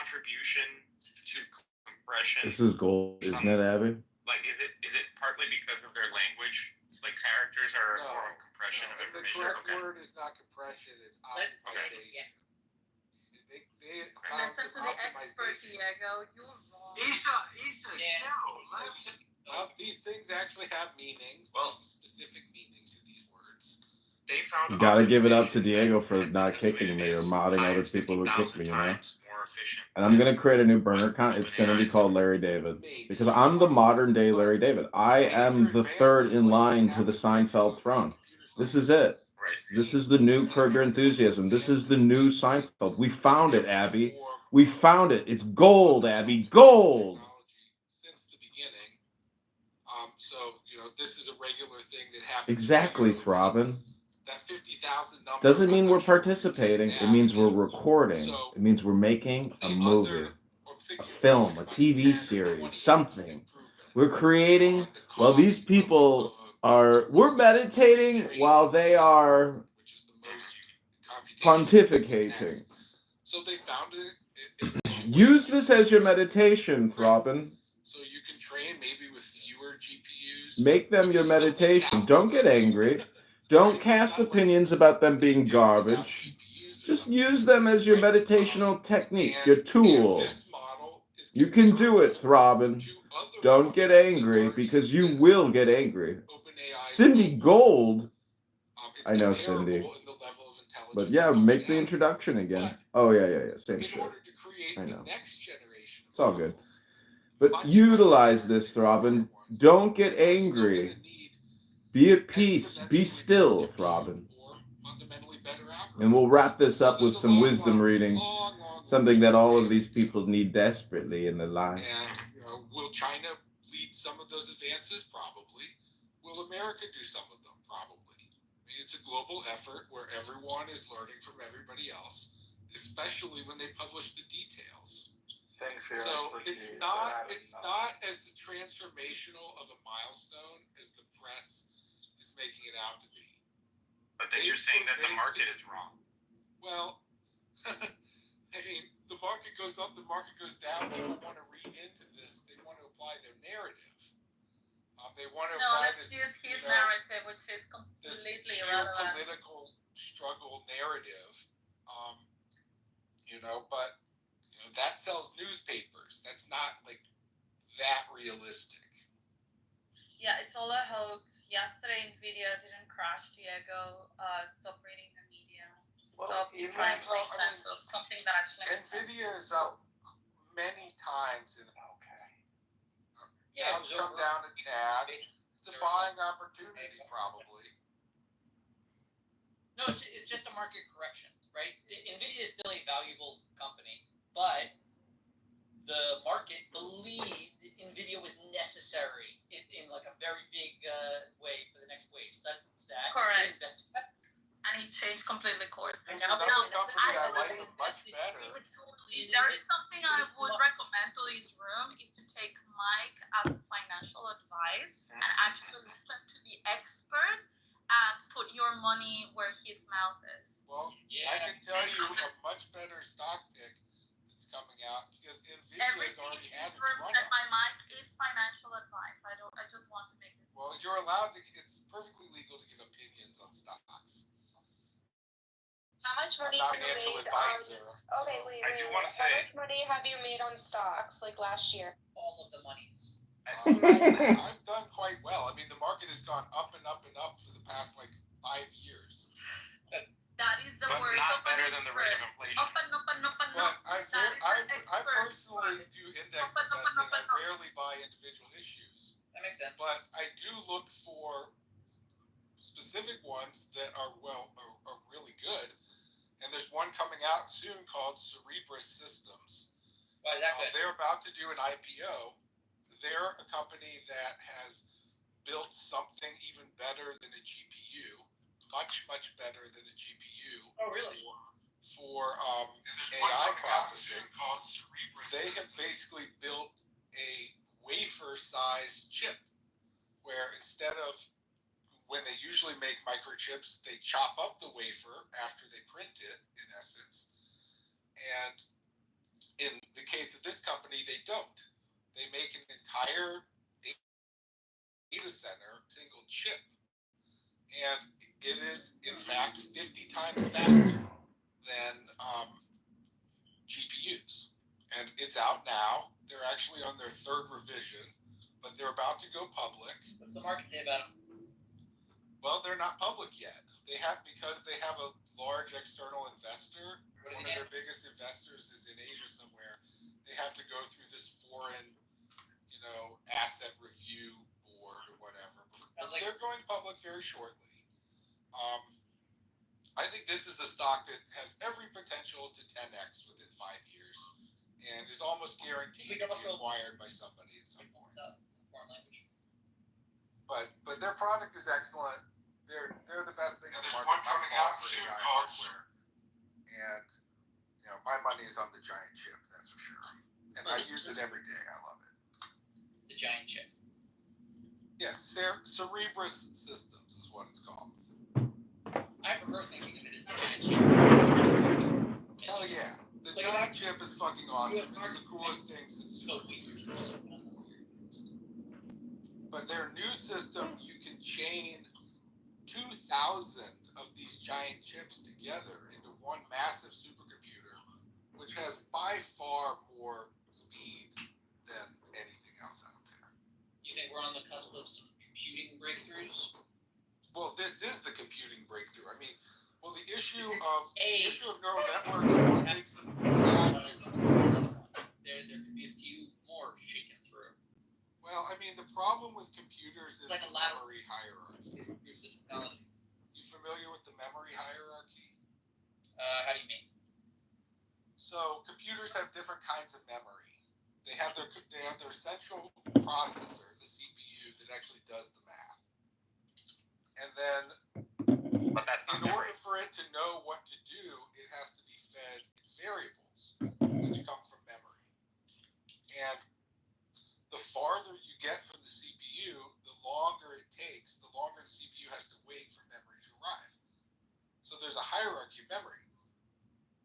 contribution to compression. This is gold, isn't it, Abby? Like, is it partly because of their language? Like, characters are a form of compression of information. The correct word is not compression; it's optimization. They found listen to the expert, Diego. You're wrong. Isa, well, these things actually have meanings. Well, specific meaning to these words. They found. You gotta give it up to Diego for not kicking me or modding other people who kick me, you know? And I'm gonna create a new burner account. It's gonna be called Larry David. Because I'm the modern day Larry David. I am the third in line to the Seinfeld throne. This is it. This is the new Curb Your Enthusiasm. This is the new Seinfeld. We found it, Abby. We found it. It's gold, Abby. Gold! Since the beginning. So, this is a regular thing that happens. Exactly, Throbbin. That 50,000 number Doesn't mean we're participating. It means we're recording. It means we're making a movie, a film, a TV series, something. We're creating, well, these people are, we're meditating while they are pontificating. So they found it. Use this as your meditation, Throbbin. So you can train maybe with fewer GPUs. Make them your meditation. Don't get angry. Don't cast opinions about them being garbage. Just use them as your meditational technique, your tool. You can do it, Throbbin. Don't get angry, because you will get angry. Cindy Gold. I know Cindy. But yeah, make the introduction again. Oh, yeah. Same shit. I know. It's all good. But utilize this, Throbbin. Don't get angry. Be at peace. Be still, Throbbin. And we'll wrap this up with some wisdom reading. Something that all of these people need desperately in their lives. And, will China lead some of those advances? Probably. Will America do some of them? Probably. I mean, it's a global effort where everyone is learning from everybody else, especially when they publish the details. Thanks for your expertise. It's not as transformational of a milestone as the press is making it out to be. But then you're saying that the market is wrong. Well, I mean, the market goes up, the market goes down. People want to read into this. They want to apply their narrative. They want to apply this. No, let's use his narrative, which is completely irrelevant. Political struggle narrative. But that sells newspapers. That's not like that realistic. Yeah, it's all a hoax. Yesterday, Nvidia didn't crash, Diego. Stop reading the media. Stop trying to make sense of something that actually makes sense. Nvidia is up many times in it's come down a tad. It's a buying opportunity, probably. No, it's just a market correction, right? Nvidia is still a valuable company, but the market believed Nvidia was necessary in like a very big way for the next wave. So that correct. And he changed completely course. And now I like it much better. There is something I would recommend to this room is to take Mike as financial advice and actually listen to the expert and put your money where his mouth is. Well, I can tell you a much better stock pick that's coming out because Nvidia has already had its run up. My mic is financial advice. I just want to make this. Well, you're allowed to. It's perfectly legal to give opinions on stocks. How much money have you made on... Okay, wait. How much money have you made on stocks, like last year? All of the monies. I've done quite well. I mean, the market has gone up and up and up for the past, 5 years. That is the word. But not better than the rate of inflation. Up and up and up and up. I personally do index investing. I rarely buy individual issues. That makes sense. But I do look for specific ones that are really good. And there's one coming out soon called Cerebras Systems. Why is that good? They're about to do an IPO. They're a company that has built something even better than a GPU, much, much better than a GPU. Oh, really? For AI processing called Cerebras. They have basically built a wafer-sized chip where instead of when they usually make microchips, they chop up the wafer after they print it, in essence, and In the case of this company, they don't. They make an entire data center, single chip. And it is, in fact, 50 times faster than GPUs. And it's out now. They're actually on their third revision, but they're about to go public. What's the market say about them? Well, they're not public yet. Because they have a large external investor. One of their biggest investors is in Asia somewhere. They have to go through this foreign, asset review board or whatever. But they're going public very shortly. I think this is a stock that has every potential to 10x within 5 years, and is almost guaranteed to be acquired by somebody at some point. Foreign language. But their product is excellent. They're the best thing in the market. One coming out soon called hardware. And my money is on the giant chip, that's for sure. And I use it every day. I love it. The giant chip. Yes, Cerebrus Systems is what it's called. I prefer thinking of it as the giant chip. Hell yeah. The giant chip is fucking awesome. It's the coolest thing since But their new system, you can chain 2,000 of these giant chips together into one massive supercomputer, which has by far more speed than anything else out there. You think we're on the cusp of some computing breakthroughs? Well, this is the computing breakthrough. I mean, the issue of neural networks is what makes them fast. There could be a few more shaken through. Well, I mean, the problem with computers is like the a ladder. memory hierarchy. It's the technology. You familiar with the memory hierarchy? How do you mean? So computers have different kinds of memory. They have their central processor, the CPU, that actually does the math. And then, But that's not in memory. order for it to know what to do, it has to be fed its variables, which come from memory. And the farther you get from the CPU, the longer it takes, the longer the CPU has to wait for memory to arrive. So there's a hierarchy of memory.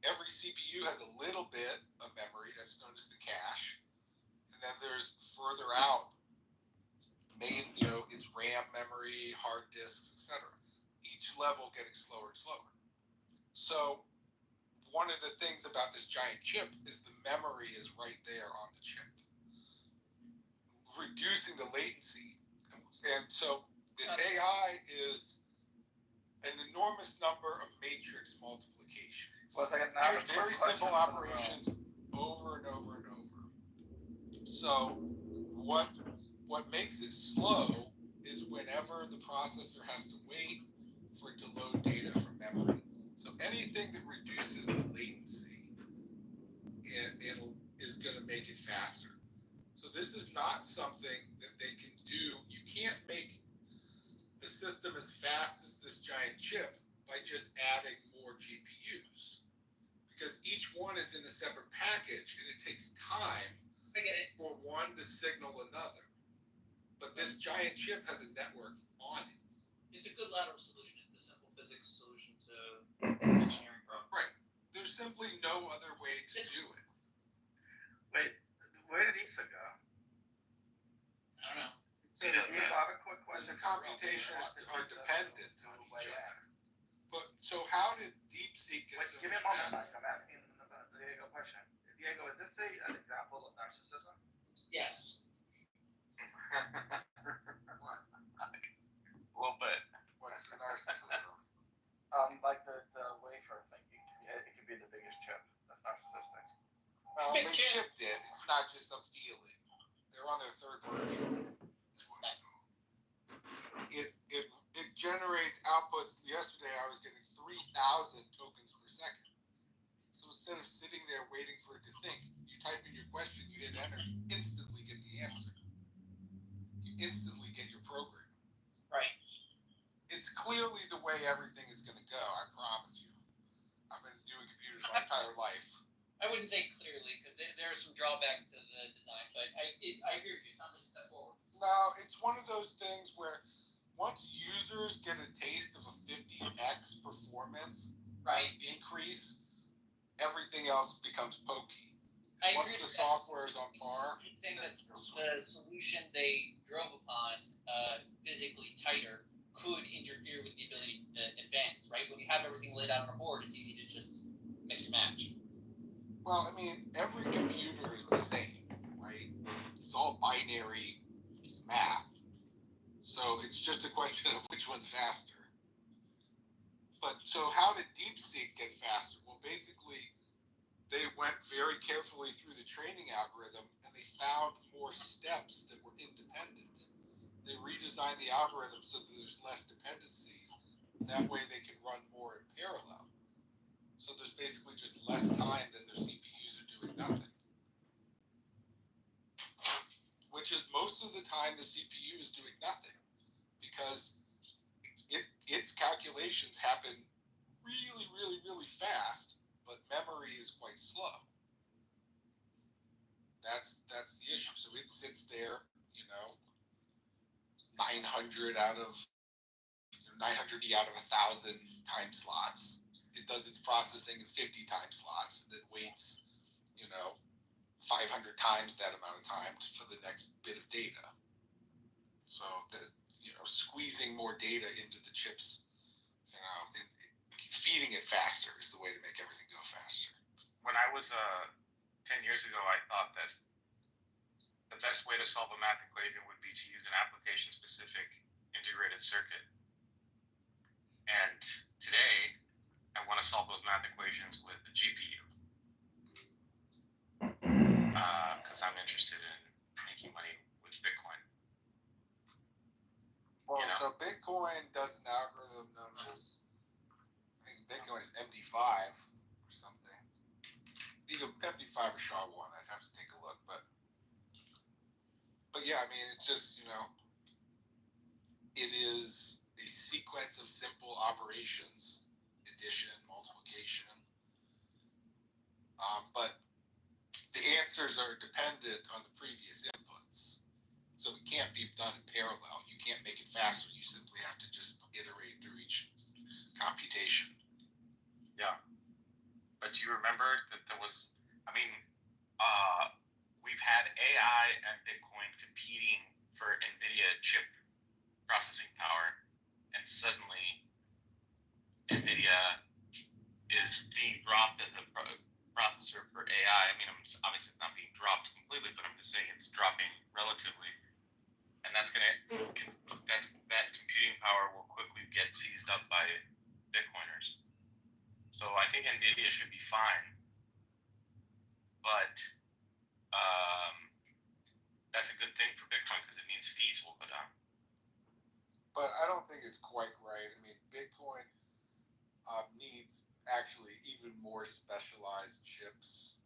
Every CPU has a little bit of memory that's known as the cache. And then there's further out, it's RAM memory, hard disks, etc. Each level getting slower and slower. So one of the things about this giant chip is the memory is right there on the chip, reducing the latency. And so this AI is an enormous number of matrix multiplications. Well, it's like very simple operations over and over and over. So what makes it slow is whenever the processor has to wait for it to load data from memory. So anything that reduces the latency is going to make it faster. So this is not something that they can do. You can't make the system as fast as this giant chip by just adding more GPUs. Because each one is in a separate package, and it takes time for one to signal another. But this giant chip has a network on it. It's a good lateral solution. It's a simple physics solution to engineering problem. Right. There's simply no other way to do it. Wait, where did Issa go? I don't know. So I have a quick Because question. the computations are dependent on each other. But so how did DeepSeek get Wait, so give me a much moment. faster? I'm asking about the Diego question. Diego, is this an example of narcissism? Yes. What? A little bit. What's the narcissism? Like the wafer thinking. It could be the biggest chip. That's narcissistic. Well, Big they chip. shipped it. It's not just a feeling. They're on their third version. That's what it's called. It generates outputs. Yesterday I was getting 3,000 tokens per second. So instead of sitting there waiting for it to think, you type in your question, you hit enter, you instantly get the answer. You instantly get your program. Right. It's clearly the way everything is going to go, I promise you. I've been doing computers my entire life. I wouldn't say clearly because there are some drawbacks to the design, but I agree with you. It sounds like a step forward. No, it's one of those things where once users get a taste of a 50x performance Right. increase, everything else becomes pokey. I Once agree the with software is on par, I think then that they'll switch. the solution they drove upon, physically tighter, could interfere with the ability to advance, right? When you have everything laid out on a board, it's easy to just mix and match. Well, I mean, every computer is the same, right? It's all binary math. So it's just a question of which one's faster. But so how did DeepSeek get faster? Well, basically, they went very carefully through the training algorithm and they found more steps that were independent. They redesigned the algorithm so that there's less dependencies. That way they can run more in parallel. So there's basically just less time that their CPUs are doing nothing. Which is most of the time the CPU is doing nothing. Because its calculations happen really, really, really fast, but memory is quite slow. That's the issue. So it sits there, 900 out of 900 out of 1,000 time slots. It does its processing in 50 time slots, and then waits, 500 times that amount of time for the next bit of data. So squeezing more data into the chips, feeding it faster is the way to make everything go faster. When I was 10 years ago, I thought that the best way to solve a math equation would be to use an application-specific integrated circuit. And today, I want to solve those math equations with a GPU. Because I'm interested in making money with Bitcoin. Well, so Bitcoin does an algorithm known as, I think Bitcoin is MD5 or something. Either MD5 or SHA-1, I'd have to take a look. But yeah, I mean, it's just, it is a sequence of simple operations, addition, multiplication. But the answers are dependent on the previous inputs. So it can't be done in parallel. You can't make it faster. You simply have to just iterate through each computation. Yeah. But do you remember that there was, we've had AI and Bitcoin competing for NVIDIA chip processing power, and suddenly NVIDIA is being dropped as a processor for AI. I mean, obviously it's not being dropped completely, but I'm just saying it's dropping relatively. And that computing power will quickly get seized up by Bitcoiners. So I think NVIDIA should be fine, but that's a good thing for Bitcoin because it means fees will go down. But I don't think it's quite right. I mean, Bitcoin needs actually even more specialized chips.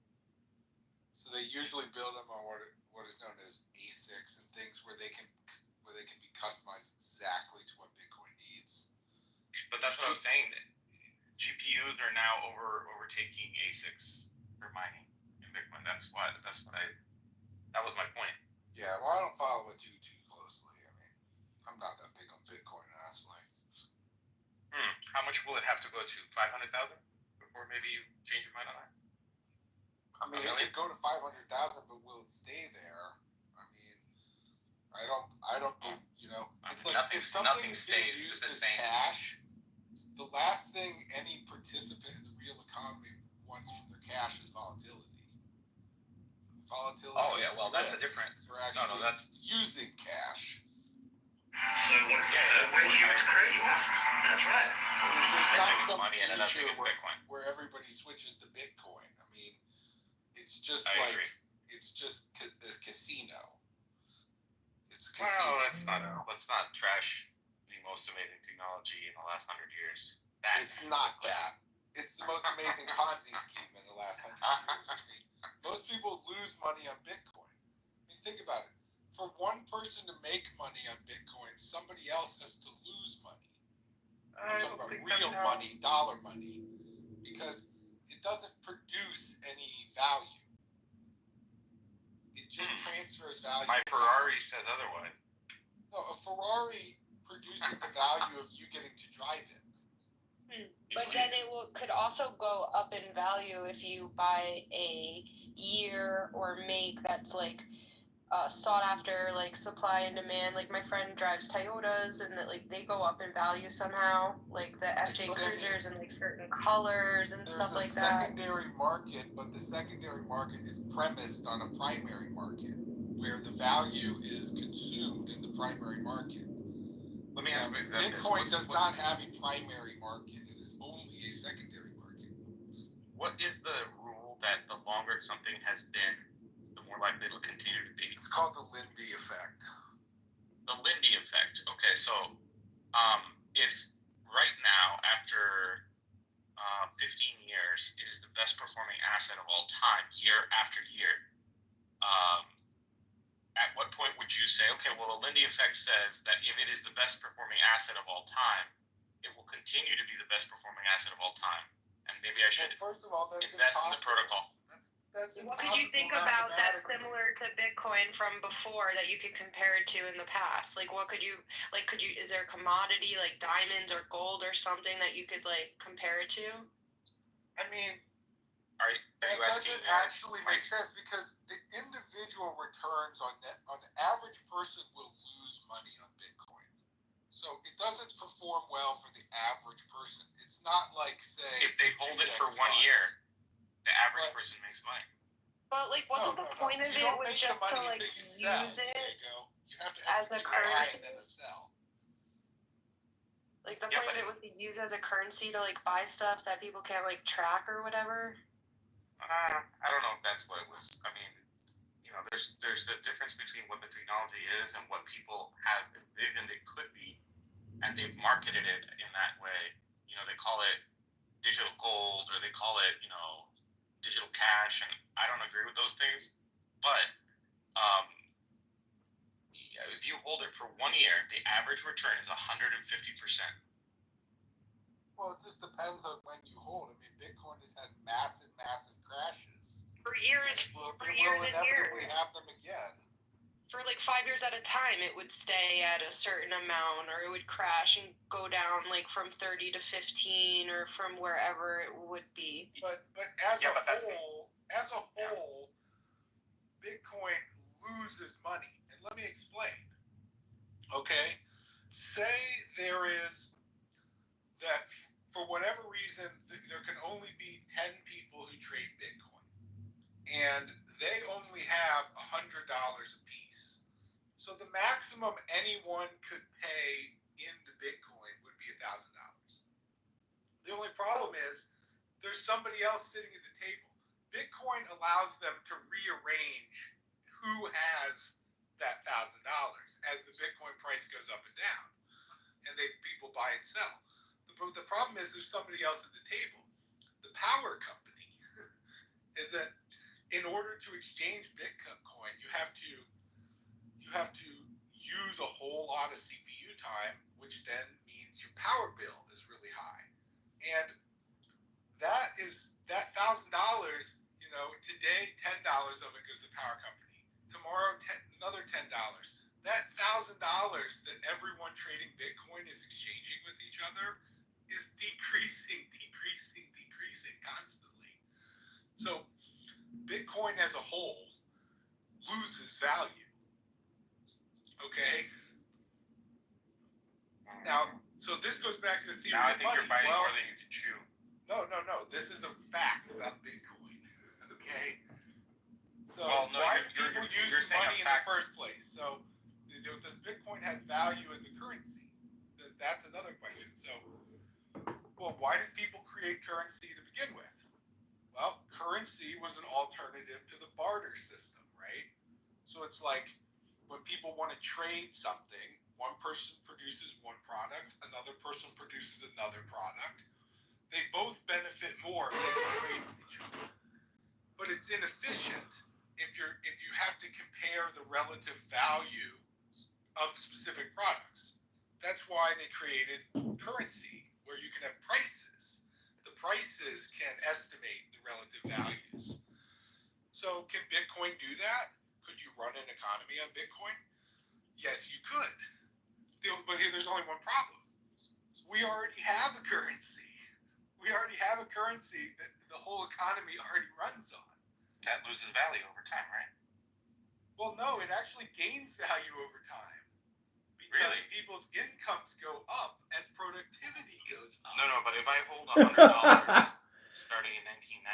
So they usually build them on what is known as ASICs and things where they can be customized exactly to what Bitcoin needs. But that's what I was saying. GPUs are now overtaking ASICs for mining in Bitcoin. That was my point. Yeah, well, I don't follow it too closely. I mean, I'm not that big on Bitcoin, honestly. How much will it have to go to? 500,000 before maybe you change your mind on that? I mean, it could go to 500,000, but will it stay there? I mean, I don't. It's like if something is being used as cash, the last thing any participant in the real economy wants from their cash is volatility. Volatility. Oh yeah, well that's a difference. For actually that's using cash. So what's the third way humans create wealth? That's right. There's not some money and future Bitcoin where everybody switches to Bitcoin. I mean, it's just agree. it's just a casino. It's a casino. Well, let's not trash the most amazing technology in the last 100 years. It's not that. It's the most amazing Ponzi scheme in the last 100 years. I mean, most people lose money on Bitcoin. I mean, think about it. For one person to make money on Bitcoin, somebody else has to lose money. I'm talking about real money, dollar money, because it doesn't produce any value. It just transfers value. My Ferrari says otherwise. No, a Ferrari produces the value of you getting to drive it. But then it could also go up in value if you buy a year or make that's like sought after, like supply and demand. Like my friend drives Toyotas, and that like they go up in value somehow, like the FJ Cruisers and like certain colors and stuff like that. There's a secondary market, but the secondary market is premised on a primary market, where the value is consumed in the primary market. Let me ask you exactly. Bitcoin does not have a primary market; it is only a secondary market. What is the rule that the longer something has been, the more likely it will continue to be? It's called the Lindy effect. The Lindy effect. Okay, so if right now, after 15 years, it is the best performing asset of all time, year after year, at what point would you say, okay, well, the Lindy effect says that if it is the best performing asset of all time, it will continue to be the best performing asset of all time, and maybe I should first of all, that's invest in the protocol. What could you think about that's similar to Bitcoin from before that you could compare it to in the past? Like, what could you, is there a commodity like diamonds or gold or something that you could like compare it to? I mean, that doesn't actually make sense because the individual returns on the average person will lose money on Bitcoin. So it doesn't perform well for the average person. It's not like, say, if they hold it for 1 year, the average person makes money. But like, wasn't the point of it was just to like use it you have to as a currency? and then sell. Like the point of it was to use as a currency to like buy stuff that people can't like track or whatever. I don't know if that's what it was. I mean, there's a difference between what the technology is and what people have envisioned it could be, and they've marketed it in that way. They call it digital gold, or they call it, digital cash, and I don't agree with those things. But if you hold it for 1 year, the average return is 150%. Well, it just depends on when you hold. I mean, Bitcoin has had massive crashes. For years and years. Have them again. For like 5 years at a time, it would stay at a certain amount, or it would crash and go down like from 30 to 15, or from wherever it would be. But as a whole, Bitcoin loses money. And let me explain. Okay? Say there is that for whatever reason, there can only be 10 people who trade Bitcoin. And they only have $100 apiece. So the maximum anyone could pay into Bitcoin would be $1,000. The only problem is there's somebody else sitting at the table. Bitcoin allows them to rearrange who has that $1,000 as the Bitcoin price goes up and down. And people buy and sell. The problem is there's somebody else at the table. The power company is that in order to exchange Bitcoin, you have to use a whole lot of CPU time, which then means your power bill is really high. And that $1,000, today $10 of it goes to the power company. Tomorrow another $10. That $1,000 that everyone trading Bitcoin is exchanging with each other is decreasing constantly. So Bitcoin as a whole loses value. Okay? Now, so this goes back to the theory now I of think money. you're biting more than you can chew. No. This is a fact about Bitcoin. Okay? So why do people use money in the first place? So does Bitcoin have value as a currency? That's another question. So, well, why did people create currency to begin with? Well, currency was an alternative to the barter system, right? So it's like when people want to trade something, one person produces one product, another person produces another product. They both benefit more if they can trade with each other. But it's inefficient if you have to compare the relative value of specific products. That's why they created currency, where you can have prices. The prices can estimate the relative values. So can Bitcoin do that? Could you run an economy on Bitcoin? Yes, you could. But there's only one problem. We already have a currency. a currency that the whole economy already runs on. That loses value over time, right? Well, no, it actually gains value over time. Because Really? people's incomes go up as productivity goes up. No, but if I hold $100 starting in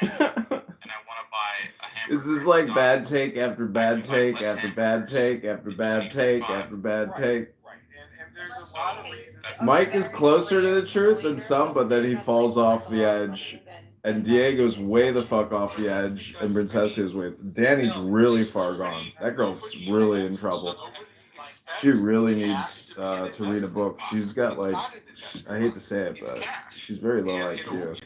1990 and I want to buy a hamburger, This is like bad take after bad take after bad take after bad take after bad take. Right, and there's a lot of reasons. Mike is closer to the truth than some, but then he falls off the edge. And Diego's way the fuck off the edge, and Princessia's way. Danny's really far gone. That girl's really in trouble. She really needs to read a book. She's got like, I hate to say it, but she's very low IQ.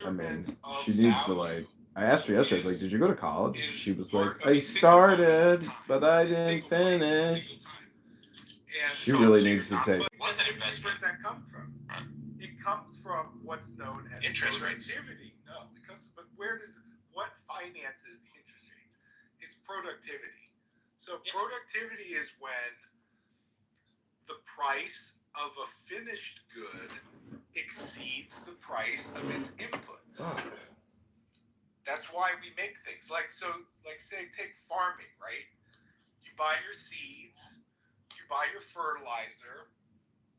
I mean, she needs to like. I asked her yesterday, I was like, "Did you go to college?" She was like, "I started, but I didn't finish." She really needs to take. What's an investment? That comes from? It comes from what's known as Interest rates. productivity. No, but what finances the interest rates? It's productivity. So productivity is when the price of a finished good exceeds the price of its inputs. Fuck. That's why we make things. Like say, take farming, right? You buy your seeds, you buy your fertilizer,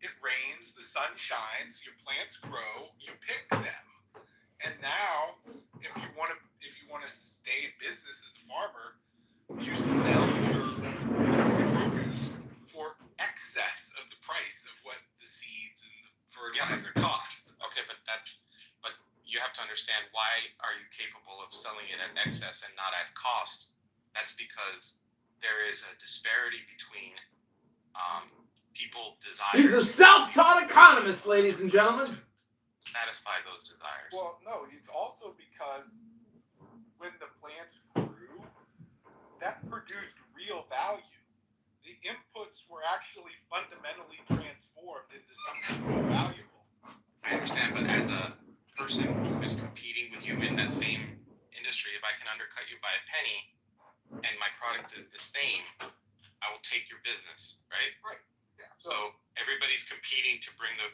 it rains, the sun shines, your plants grow, you pick them. And now, if you want to stay in business as a farmer, you sell your produce for excess of the price of what the seeds and the fertilizer cost. Okay, but you have to understand, why are you capable of selling it at excess and not at cost? That's because there is a disparity between people's desires. He's a self-taught economist, ladies and gentlemen. Satisfy those desires. Well, no, it's also because when the plants grew, that produced real value. The inputs were actually fundamentally transformed into something more valuable. I understand, but as a person who is competing with you in that same industry, if I can undercut you by a penny and my product is the same, I will take your business, right? Right. Yeah. So everybody's competing to bring the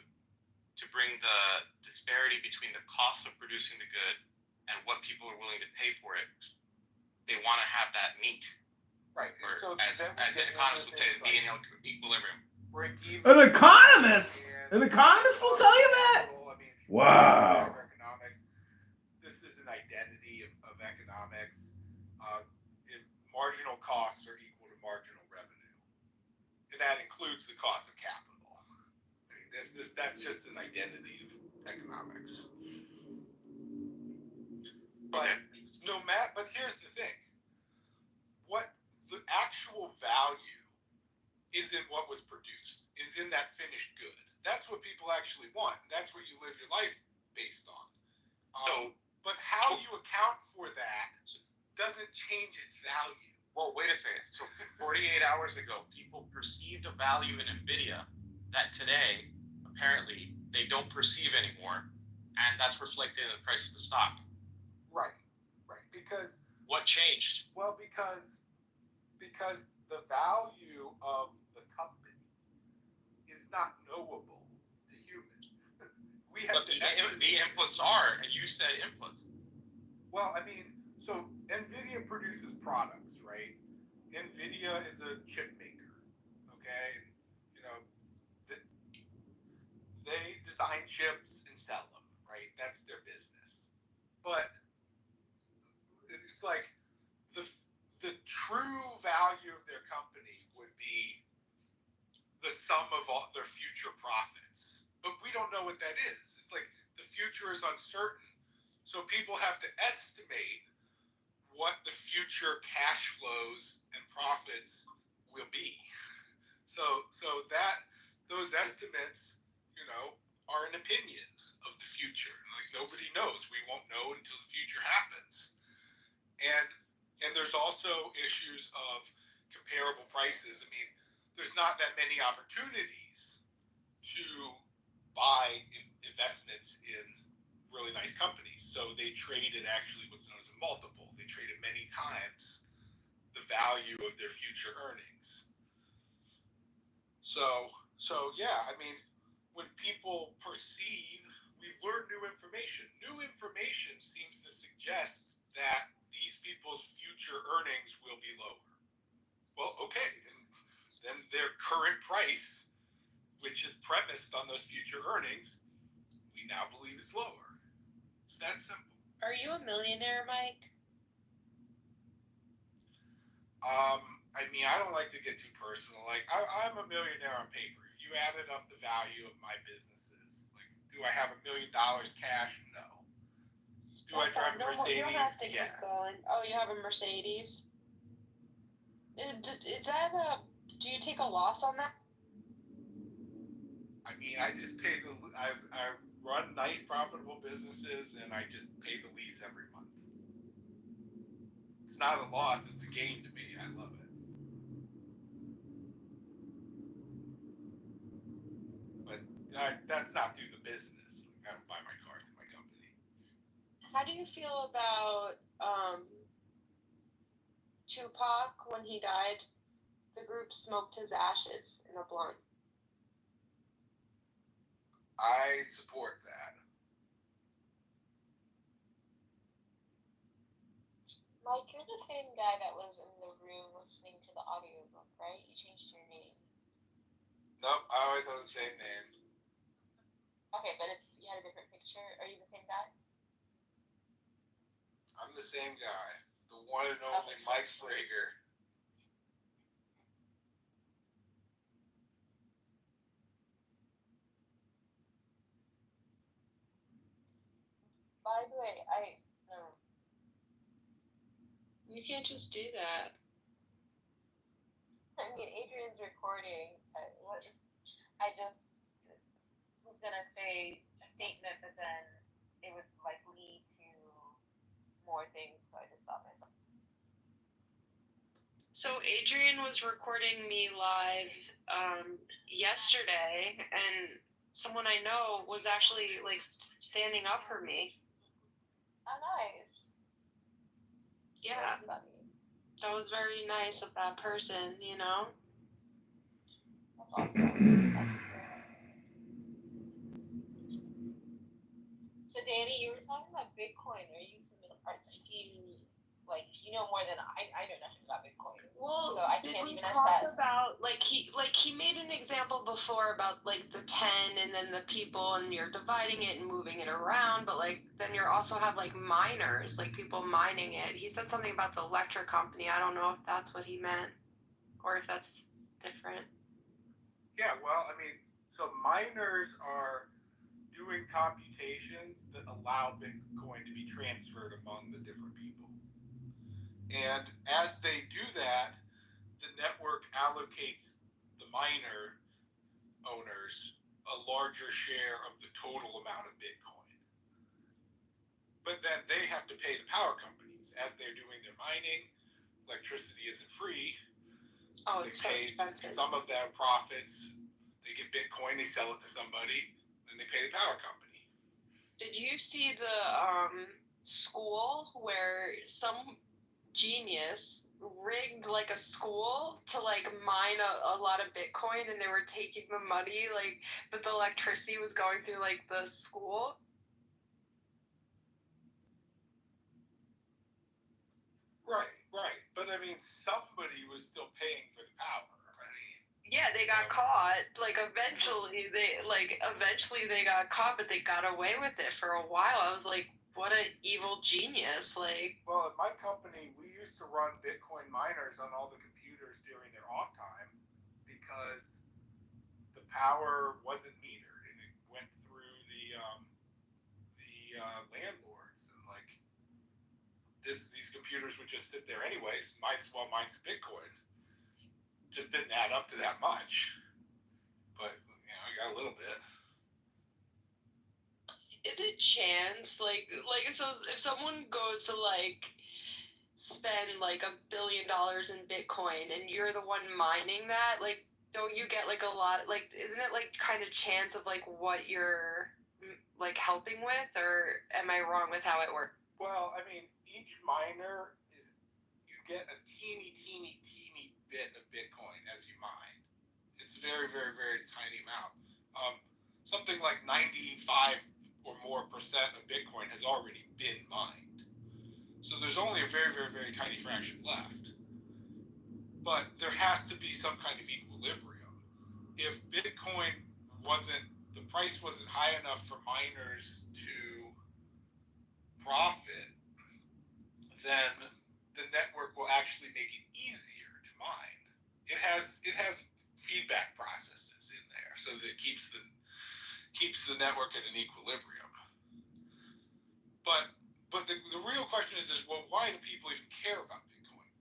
disparity between the cost of producing the good and what people are willing to pay for it. They want to have that meet. Right. Or So as an economist would say, it's being in equilibrium. An economist? An economist will tell you that? Wow. Economics. This is an identity of economics. Marginal costs are equal to marginal revenue, and that includes the cost of capital. I mean, that's just an identity of economics. But but here's the thing: what the actual value is in what was produced, is in that finished good. That's what people actually want. That's what you live your life based on. But how you account for that doesn't change its value. Well, wait a second. So 48 hours ago, people perceived a value in NVIDIA that today, apparently, they don't perceive anymore, and that's reflected in the price of the stock. Right. Because what changed? Well, because the value of the company is not knowable to humans. But the inputs are, and you said inputs. Well, I mean, so NVIDIA produces products, right? NVIDIA is a chip maker, okay? You know, they design chips and sell them, right? That's their business. But it's like the true value of their company would be the sum of all their future profits. But we don't know what that is. It's like the future is uncertain. So people have to estimate what the future cash flows and profits will be. So that those estimates, are an opinion of the future. Like nobody knows. We won't know until the future happens. And there's also issues of comparable prices. I mean, there's not that many opportunities to buy investments in really nice companies. So they traded actually what's known as a multiple. They traded many times the value of their future earnings. So yeah, I mean, when people perceive we've learned new information. New information seems to suggest that these people's future earnings will be lower. Well, okay, then their current price, which is premised on those future earnings, we now believe it's lower. It's that simple. Are you a millionaire, Mike? I mean, I don't like to get too personal. Like, I'm a millionaire on paper. If you added up the value of my businesses, like, do I have $1 million cash? No. Do I drive a Mercedes? You don't have to yes. keep going. Oh, you have a Mercedes? Is that a... Do you take a loss on that? I mean, I just pay I run nice, profitable businesses, and I just pay the lease every month. It's not a loss, it's a gain to me. I love it. But that's not through the business. Like, I don't buy my car through my company. How do you feel about Tupac when he died? The group smoked his ashes in a blunt. I support that. Mike, you're the same guy that was in the room listening to the audiobook, right? You changed your name. Nope, I always have the same name. Okay, but you had a different picture. Are you the same guy? I'm the same guy. The one and only Mike Frager. By the way, you can't just do that. I mean, Adrian's recording. I just was gonna say a statement, but then it would like lead to more things, so I just stopped myself. So Adrian was recording me live yesterday, and someone I know was actually like standing up for me. Oh, nice. Yeah. That was very nice of that person, you know? That's awesome. That's good. So, Danny, you were talking about Bitcoin. Are you familiar? Do you know more than I know nothing about Bitcoin. Well, so I can't even assess. About he made an example before about like the 10 and then the people and you're dividing it and moving it around, but like then you also have like miners, like people mining it. He said something about the electric company. I don't know if that's what he meant or if that's different. Yeah, well, I mean, so miners are doing computations that allow Bitcoin to be transferred among the different people. And as they do that, the network allocates the miner owners a larger share of the total amount of Bitcoin. But then they have to pay the power companies. As they're doing their mining, electricity isn't free. Oh, they it's pay so expensive. some of their profits. They get Bitcoin, they sell it to somebody, then they pay the power company. Did you see the school where some genius rigged like a school to like mine a lot of Bitcoin, and they were taking the money, like, but the electricity was going through like the school? Right. But I mean, somebody was still paying for the power. I mean, yeah, they got caught. Like eventually they got caught, but they got away with it for a while. I was like, what an evil genius! Like, well, at my company, we used to run Bitcoin miners on all the computers during their off time because the power wasn't metered and it went through the landlords, and like these computers would just sit there anyways. Might as well mine some Bitcoin. Just didn't add up to that much, but I got a little bit. Is it chance so if someone goes to like spend like $1 billion in Bitcoin and you're the one mining that, like, don't you get like a lot, like, isn't it like kind of chance of like what you're like helping with, or am I wrong with how it works? Well, I mean, each miner you get a teeny bit of Bitcoin as you mine. It's very, very, very tiny amount. Something like 95 or more percent of Bitcoin has already been mined. So there's only a very, very, very tiny fraction left. But there has to be some kind of equilibrium. If Bitcoin the price wasn't high enough for miners to profit, then the network will actually make it easier to mine. It has feedback processes in there, so that it keeps the network at an equilibrium. But the real question is well, why do people even care about Bitcoin?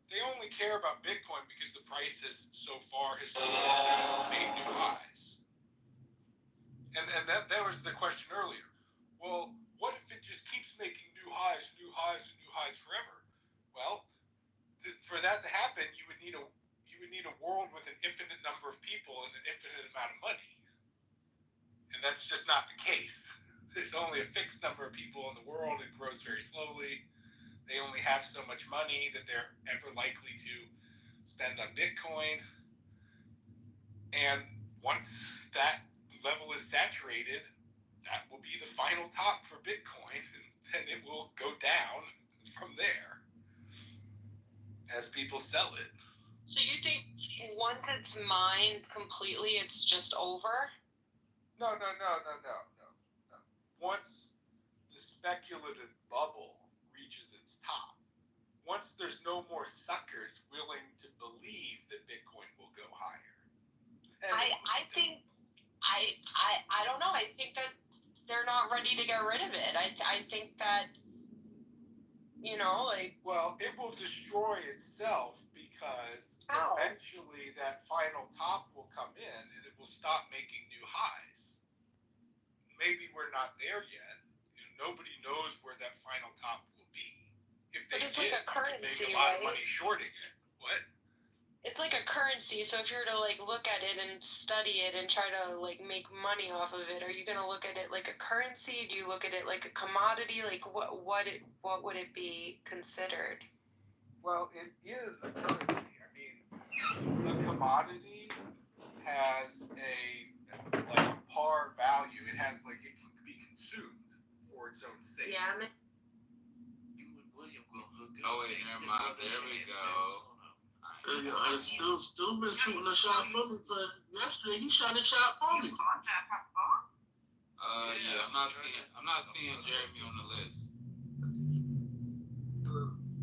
They only care about Bitcoin because the price has so far made new highs. And that was the question earlier. Well, what if it just keeps making new highs forever? Well, for that to happen, you would need a world with an infinite number of people and an infinite amount of money. And that's just not the case. There's only a fixed number of people in the world. It grows very slowly. They only have so much money that they're ever likely to spend on Bitcoin. And once that level is saturated, that will be the final top for Bitcoin, and then it will go down from there as people sell it. So you think once it's mined completely, it's just over? No. Once the speculative bubble reaches its top, once there's no more suckers willing to believe that Bitcoin will go higher. I don't know. I think that they're not ready to get rid of it. I think that, Well, it will destroy itself because eventually that final top will come in and it will stop making new highs. Maybe we're not there yet. Nobody knows where that final top will be. If they it's did, like a currency, make a lot of right? money shorting it. What? It's like a currency, so if you're to look at it and study it and try to make money off of it, are you gonna look at it like a currency? Do you look at it like a commodity? What would it be considered? Well, it is a currency. I mean, the commodity has a par value. It has it can be consumed for its own sake. Yeah. Oh wait, never mind. There we go. And still been shooting a shot for me, but yesterday he shot a shot for me. Yeah, I'm not seeing Jeremy on the list.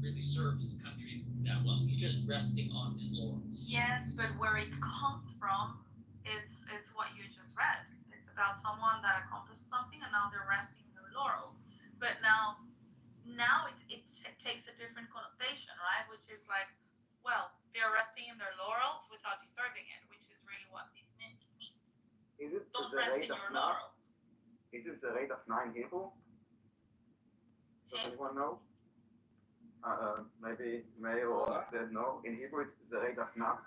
Really serves his country that well. He's just resting on his laurels. Yes, but where it comes from, it's what you just read. It's about someone that accomplished something and now they're resting in their laurels. But now it takes a different connotation, right? Which is well, they're resting in their laurels without deserving it, which is really what it means. Is it Don't the rest rate in of your 9? laurels. Is it the rate of 9 Hebrew? Does anyone know? Maybe May or said no. In Hebrew, it's the rate of 9. I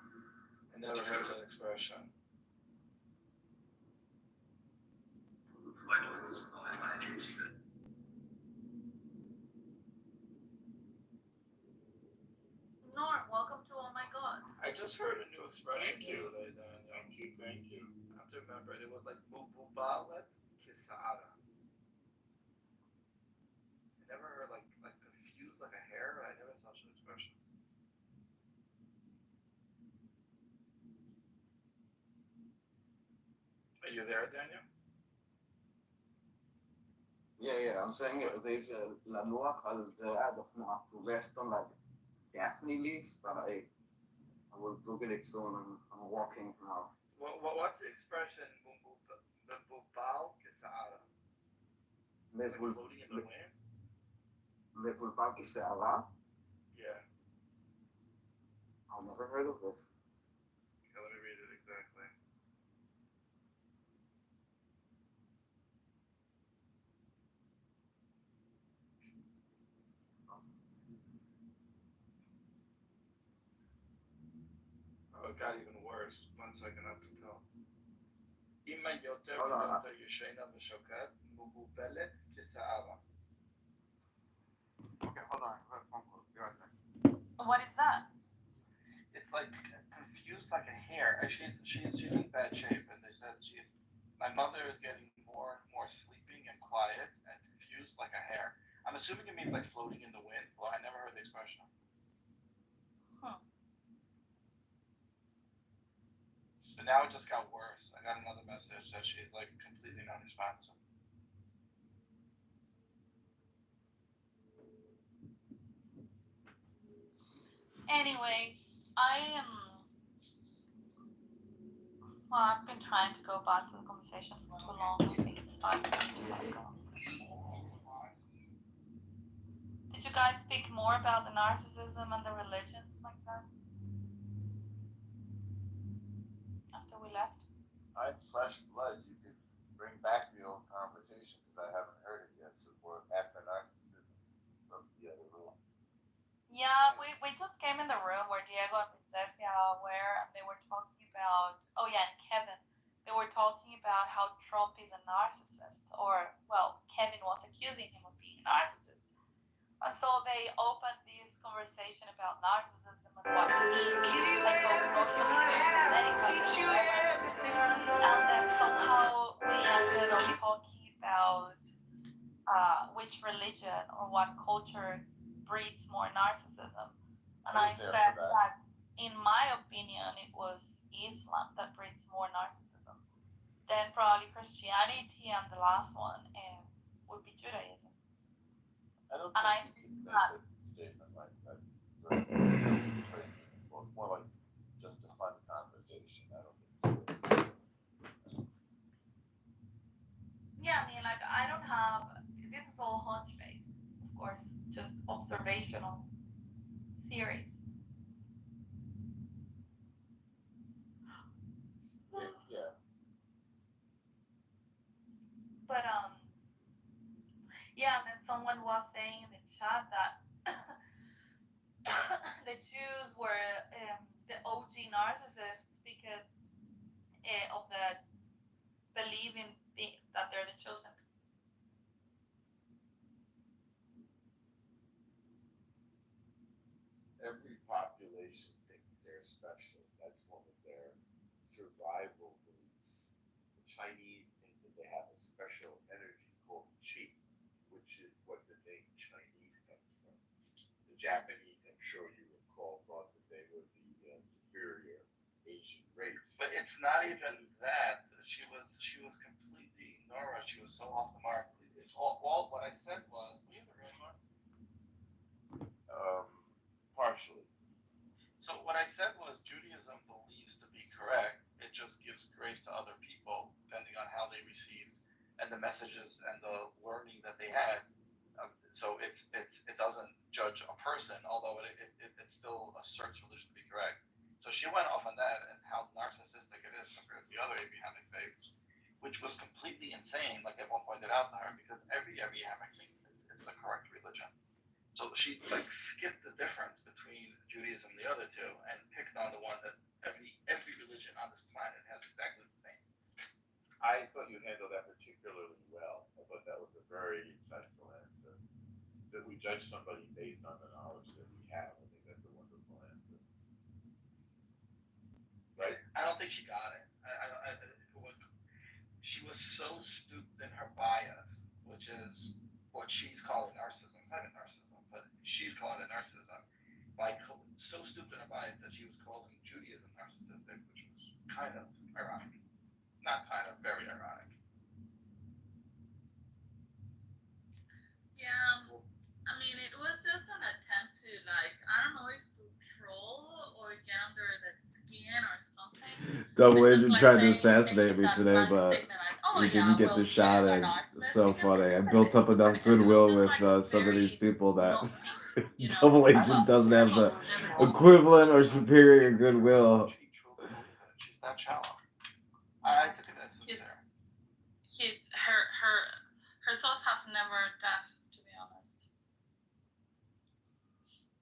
never heard that expression. Norm, welcome to Oh My God. I just heard a new expression today, Daniel. Thank you. I have to remember it. It was like Mubalet Kisara. I never heard like confused like a hair. I never saw such an expression. Are you there, Daniel? Yeah, I'm saying there's la loi called the ad of not to rest on definitely leaves, but I will Google it soon. I'm walking now. What's the expression Mubal Kisara? Like floating in the wind? Levulbal Kisara? Yeah. I've never heard of this. Okay, let me read it exactly. Oh, it got even worse. 1 second, I have to tell. Ima yoter v'yoter yeshena v'shoket mububelet kisa'ara. Okay, hold on. Be right back. What is that? It's like confused like a hair. She's in bad shape, and they said my mother is getting more and more sleeping and quiet and confused like a hare. I'm assuming it means like floating in the wind. Well, I never heard the expression. But now it just got worse. I got another message that she's like completely non-responsive. Anyway, I've been trying to go back to the conversation for too long. I think it's time for me to let go. Did you guys speak more about the narcissism and the religions like that? After we left? I'm fresh blood. You could bring back the old conversation because I haven't heard it yet. So we're after narcissism from the other room. Yeah, we just came in the room where Diego and Princessia were, and they were talking about, oh yeah, and Kevin, they were talking about how Trump is a narcissist, or, well, Kevin was accusing him of being a narcissist. And so they opened this conversation about narcissism and what it means, like both socially and medically, and then somehow we ended up talking about which religion or what culture breeds more narcissism. And I said that, in my opinion, it was Islam that breeds more narcissism. Then probably Christianity, and the last one would be Judaism. I think that statement like that. Well, it's more like just a fun conversation. I don't think. Yeah, I mean, like, I don't have. This is all hunch based, of course, just observational theories. Yeah. But yeah, and then someone was saying in the chat that the Jews were the OG narcissists because of the believing that they're the chosen. Every population thinks they're special. That's one of their survival beliefs. The Chinese think that they have a special energy called qi, which is what the name Chinese comes from. The Japanese, I'm sure you recall, thought that they were the superior Asian race. But it's not even that. She was completely Nora. She was so off the mark. All what I said was, were you in the room, Mark? Partially. So what I said was Judaism believes to be correct. It just gives grace to other people depending on how they received and the messages and the learning that they had. So it doesn't judge a person, although it still asserts religion to be correct. So she went off on that and how narcissistic it is compared to the other Abrahamic faiths, which was completely insane, like everyone pointed out to her, because every Abrahamic thinks it's the correct religion. So she like skipped the difference between Judaism and the other two and picked on the one that every religion on this planet has exactly the same. I thought you handled that particularly well. I thought that was a very insightful answer. That we judge somebody based on the knowledge that we have. I think that's a wonderful answer. Right? I don't think she got it. She was so stooped in her bias, which is what she's calling narcissism. It's not even narcissism, but she's calling it narcissism. So stooped in her bias that she was calling Judaism narcissistic, which was kind of ironic. Not kind of, very ironic. Yeah, I mean, it was just an attempt to, like, I don't know if to troll or get under the skin or something. Double Agent tried to assassinate me today, but we didn't get the shot in. It's so funny. I built up enough goodwill with some of these people that Double Agent doesn't have the equivalent or superior goodwill. She's not shallow. I could do that sincere. Her thoughts have never left, to be honest.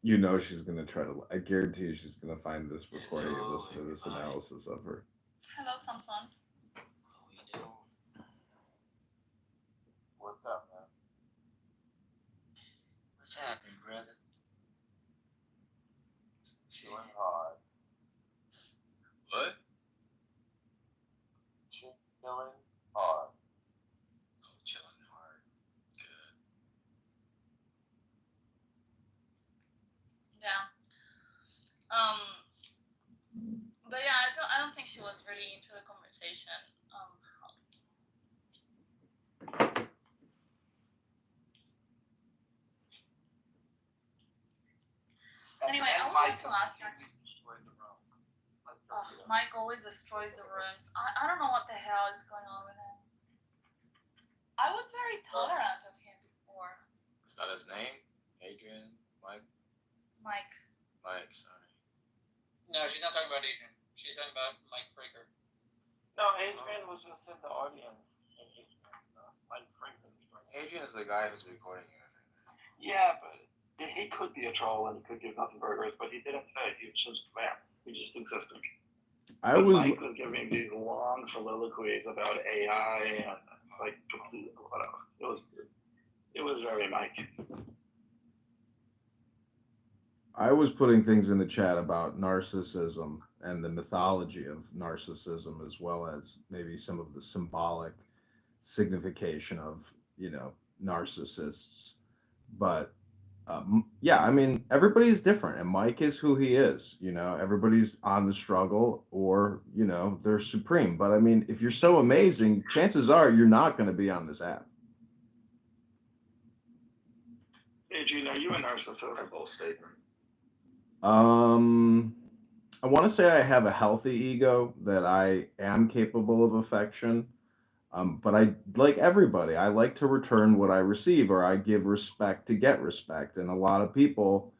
You know she's gonna try to. I guarantee you she's gonna find this recording and listen to this analysis of her. Hello, Samson. What's up, man? What's happening, brother? Chilling hard. What? Chilling hard. Oh, chilling hard. was really into the conversation. Anyway, I would like to ask you. Mike always destroys the rooms. I don't know what the hell is going on with him. I was very tolerant of him before. Is that his name? Adrian? Mike? Mike. Mike, sorry. No, she's not talking about Adrian. She's talking about Mike Fraker. No, Adrian was just in the audience. Mike Franklin. Adrian is the guy who's recording it. Yeah, but he could be a troll and he could give nothing burgers, but he didn't say. He was just there. He just existed. Mike was giving these long soliloquies about AI and like whatever. It was very Mike. I was putting things in the chat about narcissism and the mythology of narcissism, as well as maybe some of the symbolic signification of, narcissists. But yeah, I mean, everybody's different, and Mike is who he is. Everybody's on the struggle, or they're supreme. But I mean, if you're so amazing, chances are you're not going to be on this app. Adrian, are you a narcissist? A bold statement. I want to say I have a healthy ego, that I am capable of affection. But I, like everybody, I like to return what I receive, or I give respect to get respect. And a lot of people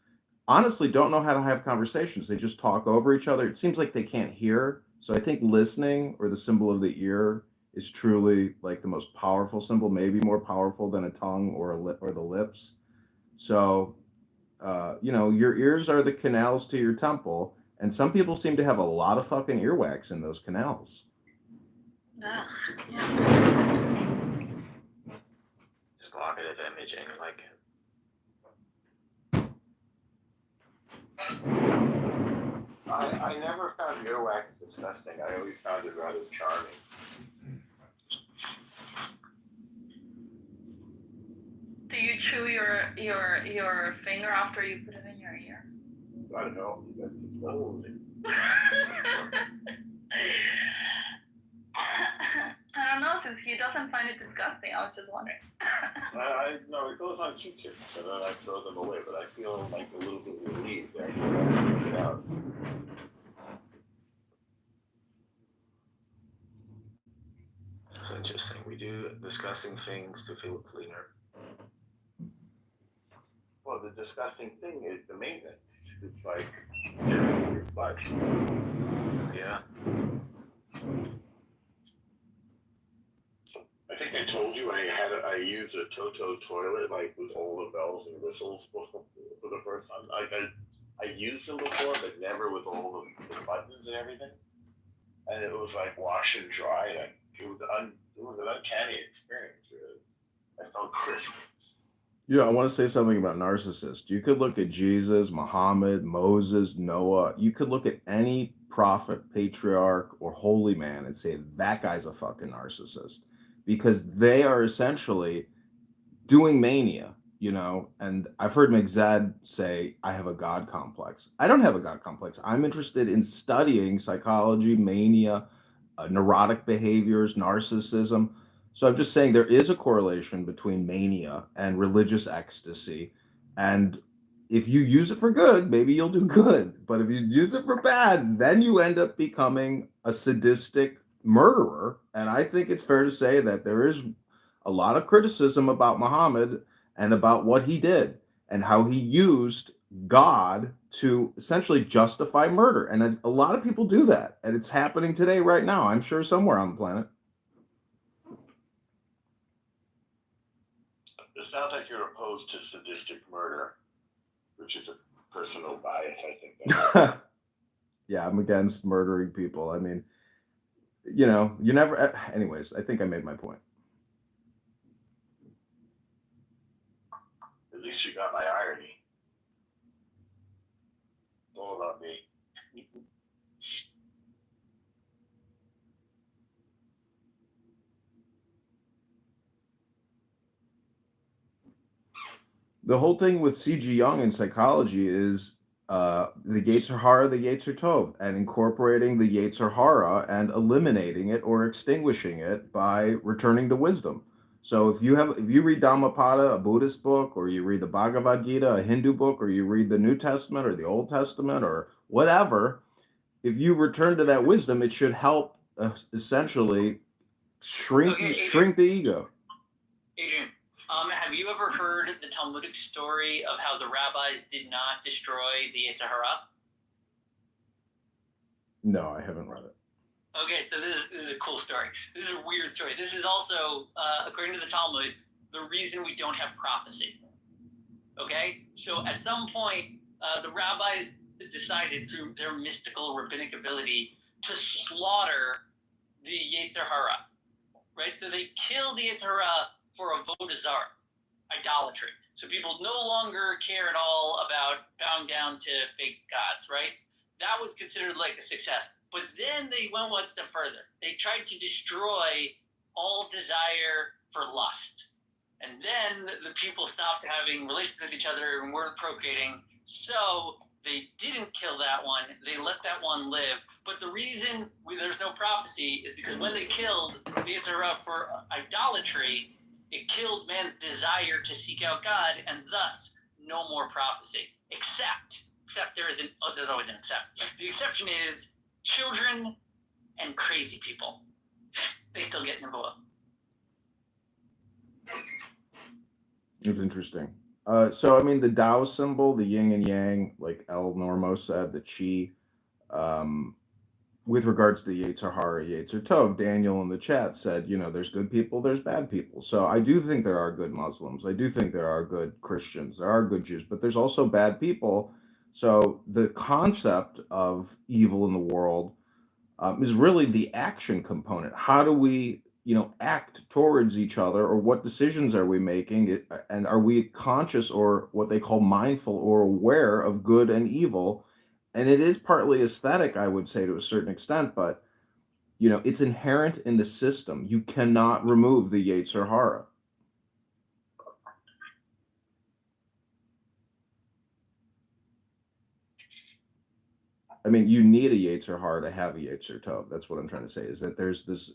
honestly don't know how to have conversations. They just talk over each other. It seems like they can't hear. So I think listening, or the symbol of the ear, is truly like the most powerful symbol, maybe more powerful than a tongue or a lip or the lips. So, your ears are the canals to your temple, and some people seem to have a lot of fucking earwax in those canals. Yeah. Just evocative imaging, like. I never found earwax disgusting. I always found it rather charming. Do you chew your finger after you put it in your ear? I don't know. That's disgusting. I don't know, since he doesn't find it disgusting. I was just wondering. No, it goes on Q-tips, and then I throw them away. But I feel like a little bit relieved after I take it out. It's interesting. We do disgusting things to feel cleaner. Well, the disgusting thing is the maintenance. It's like just your butt. Yeah. I think I told you I used a Toto toilet, like with all the bells and whistles for the first time. I used them before, but never with all the buttons and everything. And it was like wash and dry, and it was an uncanny experience. Really, I felt crisp. Yeah, I want to say something about narcissists. You could look at Jesus, Muhammad, Moses, Noah. You could look at any prophet, patriarch, or holy man and say that guy's a fucking narcissist, because they are essentially doing mania, and I've heard McZad say, I have a God complex. I don't have a God complex. I'm interested in studying psychology, mania, neurotic behaviors, narcissism. So I'm just saying there is a correlation between mania and religious ecstasy. And if you use it for good, maybe you'll do good. But if you use it for bad, then you end up becoming a sadistic murderer. And I think it's fair to say that there is a lot of criticism about Muhammad and about what he did and how he used God to essentially justify murder. And a lot of people do that. And it's happening today, right now, I'm sure, somewhere on the planet. It sounds like you're opposed to sadistic murder, which is a personal bias, I think. Yeah, I'm against murdering people. I mean, you never. Anyways, I think I made my point. At least you got my irony. All about me. The whole thing with C.G. Jung in psychology is the Yetzer Hara, the Yetzer Tov, and incorporating the Yetzer Hara and eliminating it or extinguishing it by returning to wisdom. So if you read Dhammapada, a Buddhist book, or you read the Bhagavad Gita, a Hindu book, or you read the New Testament or the Old Testament or whatever, if you return to that wisdom, it should help essentially shrink the ego. Adrian, have you ever heard the Talmudic story of how the rabbis did not destroy the Yetzer Hara? No, I haven't read it. Okay, so this is a cool story. This is a weird story. This is also, according to the Talmud, the reason we don't have prophecy. Okay? So at some point, the rabbis decided through their mystical rabbinic ability to slaughter the Yetzer Hara. Right? So they killed the Yetzer Hara for avodah zarah, idolatry. So people no longer care at all about bowing down to fake gods, right? That was considered like a success. But then they went one step further. They tried to destroy all desire for lust. And then the people stopped having relations with each other and weren't procreating. So they didn't kill that one. They let that one live. But the reason there's no prophecy is because when they killed the Yetzer Hara for idolatry, it killed man's desire to seek out God, and thus no more prophecy. Except there's always an except. The exception is children and crazy people. They still get nevuah. It's interesting. So I mean, the Tao symbol, the yin and yang, like El Normo said, the chi. With regards to the Yetzer Hara, Yetzer Tov, Daniel in the chat said, there's good people, there's bad people. So I do think there are good Muslims. I do think there are good Christians. There are good Jews, but there's also bad people. So the concept of evil in the world is really the action component. How do we, act towards each other, or what decisions are we making? And are we conscious, or what they call mindful or aware of good and evil? And it is partly aesthetic, I would say, to a certain extent, but it's inherent in the system. You cannot remove the Yetzer Hara. I mean, you need a Yetzer Hara to have a Yetzer Tov. That's what I'm trying to say, is that there's this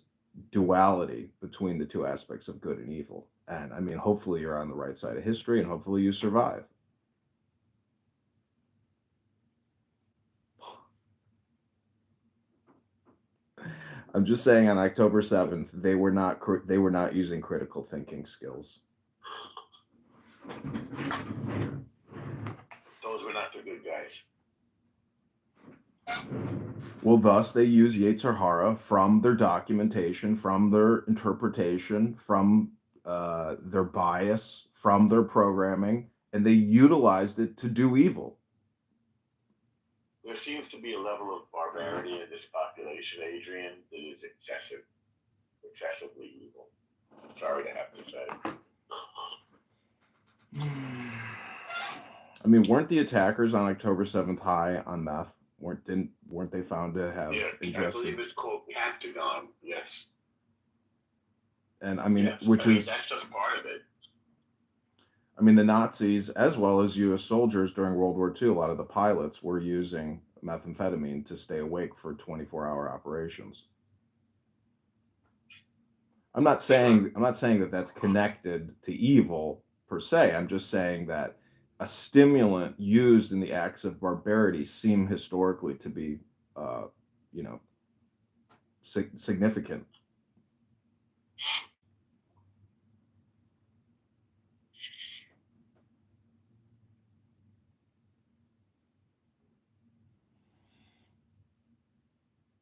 duality between the two aspects of good and evil. And I mean, hopefully you're on the right side of history, and hopefully you survive. I'm just saying, on October 7th, they were not using critical thinking skills. Those were not the good guys. Well, thus they use Yetzer Hara from their documentation, from their interpretation, from their bias, from their programming, and they utilized it to do evil. There seems to be a level of barbarity in this population, Adrian, that is excessively evil. Sorry to have to say. I mean, weren't the attackers on October 7th high on meth? Weren't they found to have ingested? I believe it's called Pentagon, yes. And I mean, yes, that's just part of it. I mean, the Nazis, as well as U.S. soldiers during World War II, a lot of the pilots were using methamphetamine to stay awake for 24-hour operations. I'm not saying that that's connected to evil per se. I'm just saying that a stimulant used in the acts of barbarity seem historically to be, significant.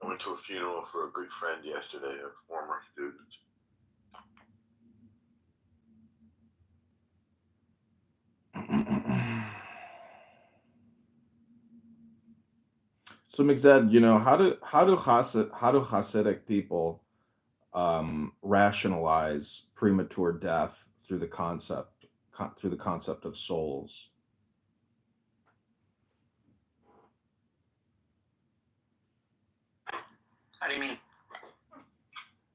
I went to a funeral for a good friend yesterday, a former student. So Mixed, how do Hasidic people rationalize premature death through the concept of souls? How do you mean?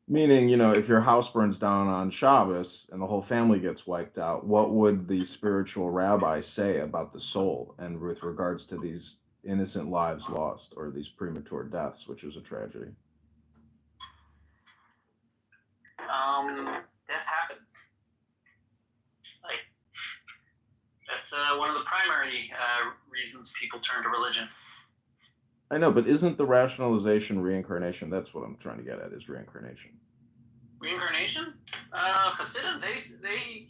Meaning, you know, if your house burns down on Shabbos and the whole family gets wiped out, what would the spiritual rabbi say about the soul and with regards to these innocent lives lost or these premature deaths, which is a tragedy? Death happens. Like, that's one of the primary reasons people turn to religion. I know, but isn't the rationalization reincarnation? That's what I'm trying to get at, is reincarnation. Reincarnation? Hasidim, they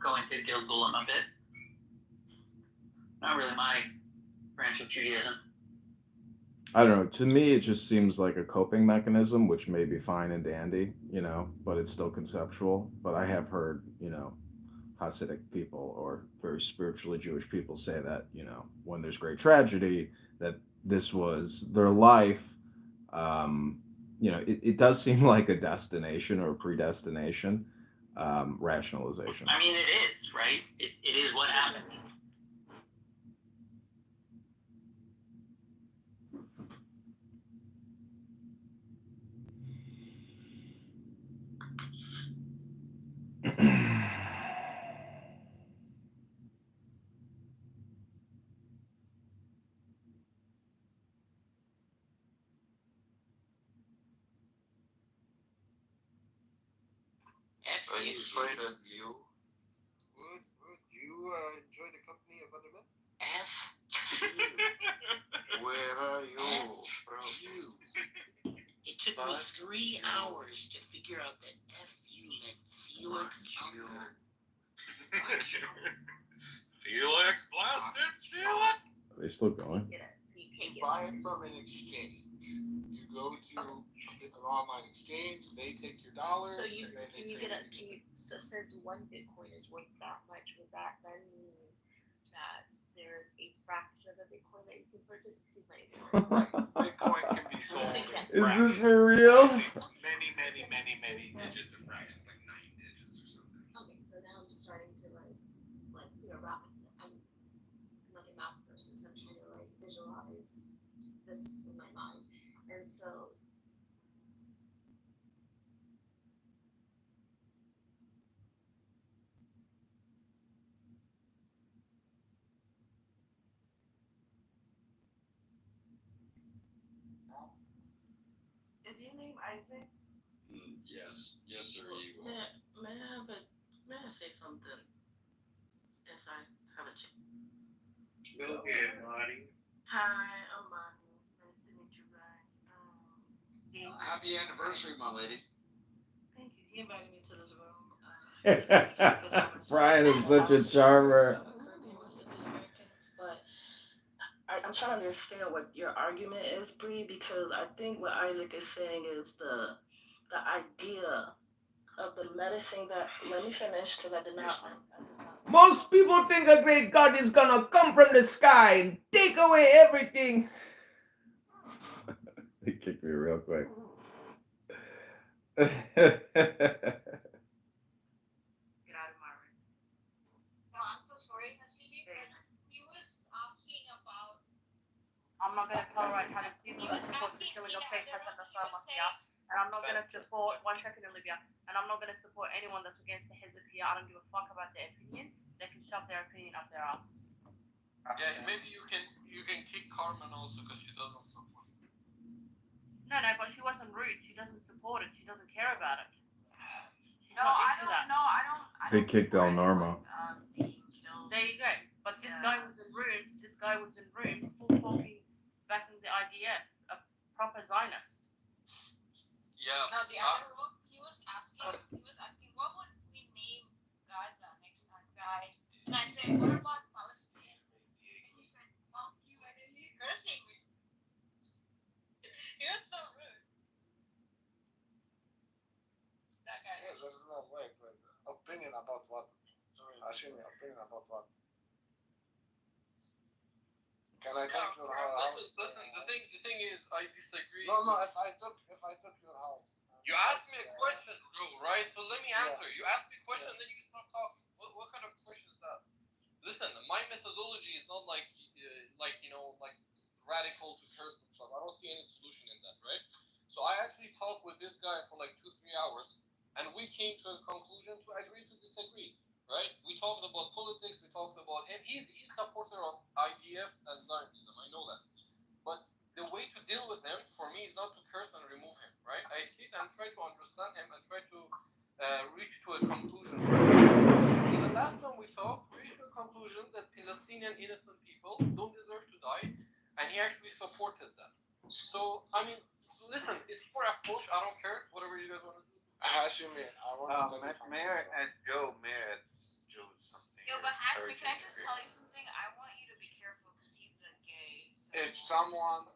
go into Gilgulim a bit. Not really my branch of Judaism. I don't know. To me, it just seems like a coping mechanism, which may be fine and dandy, you know, but it's still conceptual. But I have heard, you know, Hasidic people or very spiritually Jewish people say that, you know, when there's great tragedy, that this was their life. You know, it does seem like a destination or a predestination rationalization. I mean, it is, right? It is what happened. Are you afraid of you? Would you enjoy the company of other men? F you. Where are you, bro? You. It took me 3 hours to figure out that F you meant Felix Unger. Felix, blasted Felix. Are they still going? You buy it from an exchange. You go to an online exchange, they take your dollars. So so since 1 Bitcoin is worth that much, would that then mean that there's a fraction of a Bitcoin that you can purchase? Excuse my Bitcoin can be sold. Is this for real? Many digits of fractions, like 9 digits or something. Okay, so now I'm starting to wrap. I'm like a math person, so I'm trying to visualize this in my mind, and so. Is your name Isaac? Yes, sir. You May I say something? If I have a chance. Go ahead, Marty. Hi, I'm Martin. Nice to meet you guys. Happy anniversary, my lady. Thank you. He invited me to this room. Brian is such a charmer. But I'm trying to understand what your argument is, Bree, because I think what Isaac is saying is the idea of the medicine that. Let me finish because I did not. Most people think a great God is gonna come from the sky and take away everything. He kicked me real quick. Get out of my room. No, I'm so sorry, Hasidi. He was asking about. I'm not going to tolerate having people that support the killing of Sheikh Hassan Nasrallah Mafia, and I'm not going to support, 1 second Olivia, and I'm not going to support anyone that's against the Hezbollah. I don't give a fuck about their opinion. They can shove their opinion up their ass. Yeah, maybe you can kick Carmen also because she doesn't support it. No, but she wasn't rude. She doesn't support it. She doesn't care about it. She's No, not I into don't that. know. I don't. They kicked El Norma. Being killed. There you go. But this guy was in rooms. Full talking, backing the IDF, a proper Zionist. Yeah. No, the other room. He was asking, what would we name Gaza next time, guys? And I said, what about Palestine? And he said, fuck you, and then he's cursing me. He was so rude. That guy. Yes, there's no wait. Opinion about what? Ashimi, opinion about what? Can I take your house? Listen. The thing is, I disagree. No. If I took your house. You asked me a question, bro, right? So let me answer. You asked me a question, and then you can start talking. What kind of question is that? Listen, my methodology is not like radical to curse and stuff. I don't see any solution in that, right? So I actually talked with this guy for like 2-3 hours, and we came to a conclusion to agree to disagree. Right? We talked about politics. We talked about him. He's a supporter of IDF and Zionism. I know that. But the way to deal with him for me is not to curse and remove him. Right? I sit and try to understand him and try to reach to a conclusion. So the last time we talked, we reached to a conclusion that Palestinian innocent people don't deserve to die, and he actually supported that. So I mean, listen, it's your approach. I don't care. Whatever you guys want to do. Hashim, I want to Mayor and Joe, Mayor, Joe something. Yo, but Hashmi, can I just tell you something? I want you to be careful because he's a gay. So. If someone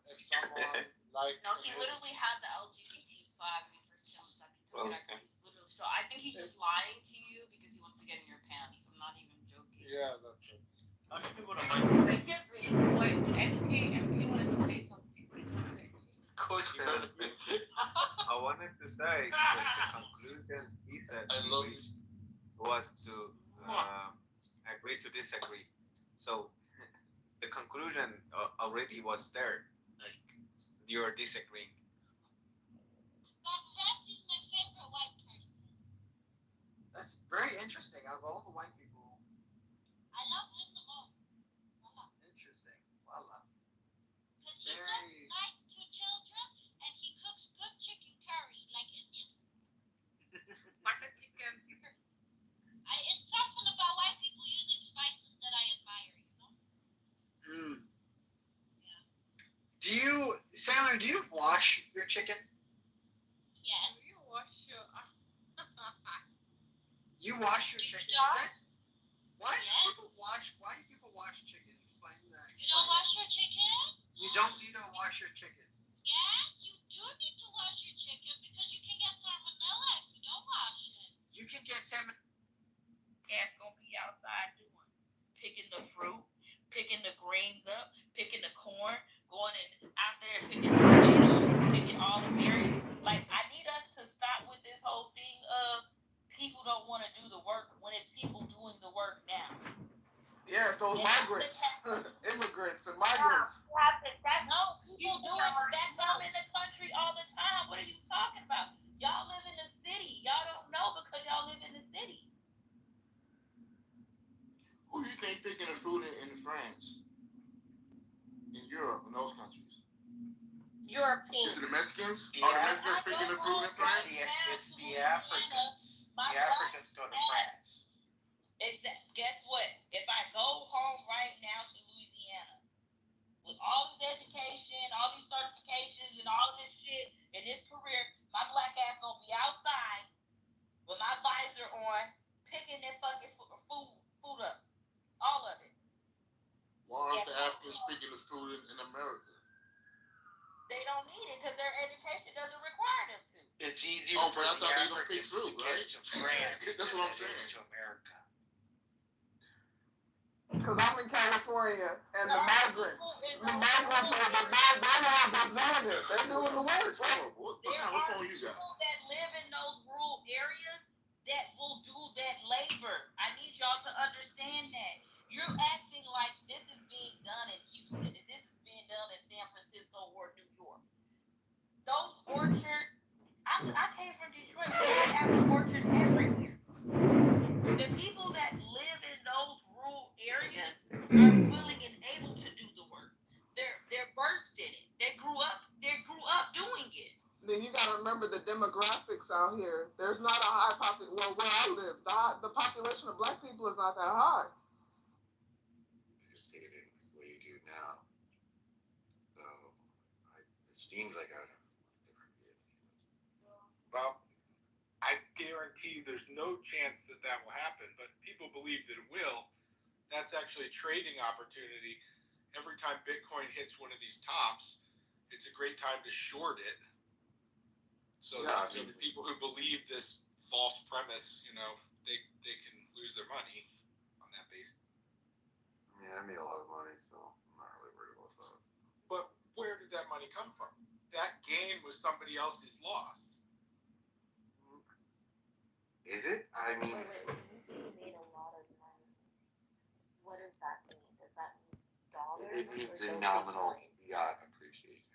like. No, he literally had the LGBT flag when he first came on set. He took it actually. He's literally. So I think he's just lying to you because he wants to get in your panties. I'm not even joking. Yeah, that's it. I should people don't like I can't read. Wait, MT wanted to say something. What did you say? I wanted to say that the conclusion he said we reached was to agree to disagree. So the conclusion already was there. Like you're disagreeing. He's my favorite white person. That's very interesting. Out of all the white people, I love him the most. Voila. interesting. Voila. Because he's so nice to children and he cooks good chicken curry like Indian. It's something about white people using spices that I admire, you know? Yeah. Sailor, do you wash your chicken? Yes. You wash your. You wash your chicken? Why do people wash chicken? Explain that. You don't wash your chicken? You don't need to wash your chicken. Yes, you do need to wash your chicken because you can get salmonella if you don't wash it. You can get salmonella. Cat's gonna be outside doing, picking the fruit, picking the greens up, picking the corn, going out there picking the tomatoes, picking all the berries. Like, I need us to stop with this whole thing of people don't want to do the work when it's people doing the work now. Yeah, those migrants, immigrants and migrants. No, people doing that come in the country all the time. What are you talking about? Y'all live in the city. Y'all don't know because y'all live in the city. Who do you think picking the fruit in France, in Europe, in those countries? European. Is it the Mexicans? Yeah. Are the Mexicans picking the fruit in France? It's the Africans. The Africans go to France. Guess what? If I go home right now to Louisiana, with all this education, all these certifications, and all of this shit, in this career, my black ass gonna be outside with my visor on, picking that fucking food up. All of it. Why aren't the Africans picking the fruit in America? They don't need it because their education doesn't require them to. It's easier but I for thought the they don't pick Africans fruit, to right? get to France That's what I'm than it is saying. to America. Because I'm in California, and the migrants are the They're doing the work. There are people that live in those rural areas that will do that labor. I need y'all to understand that. You're acting like this is being done in Houston, and this is being done in San Francisco or New York. Those orchards, I came from Detroit, we have orchards everywhere. The people that live in those rural areas are willing and able to do the work. They're versed in it. They grew up doing it. Then you gotta remember the demographics out here. There's not a high population. Well, where I live, the population of black people is not that high. Just take it in the way you do now. So it seems like I would have a different view. Well, I guarantee there's no chance that will happen, but people believe that it will. That's actually a trading opportunity. Every time Bitcoin hits one of these tops, it's a great time to short it. So, the people who believe this false premise, they can lose their money on that basis. I made a lot of money, so I'm not really worried about that. But where did that money come from? That gain was somebody else's loss. Is it? I mean, Wait, when you say you made a lot of money, what does that mean? Does that mean dollars? it means a nominal fiat appreciation.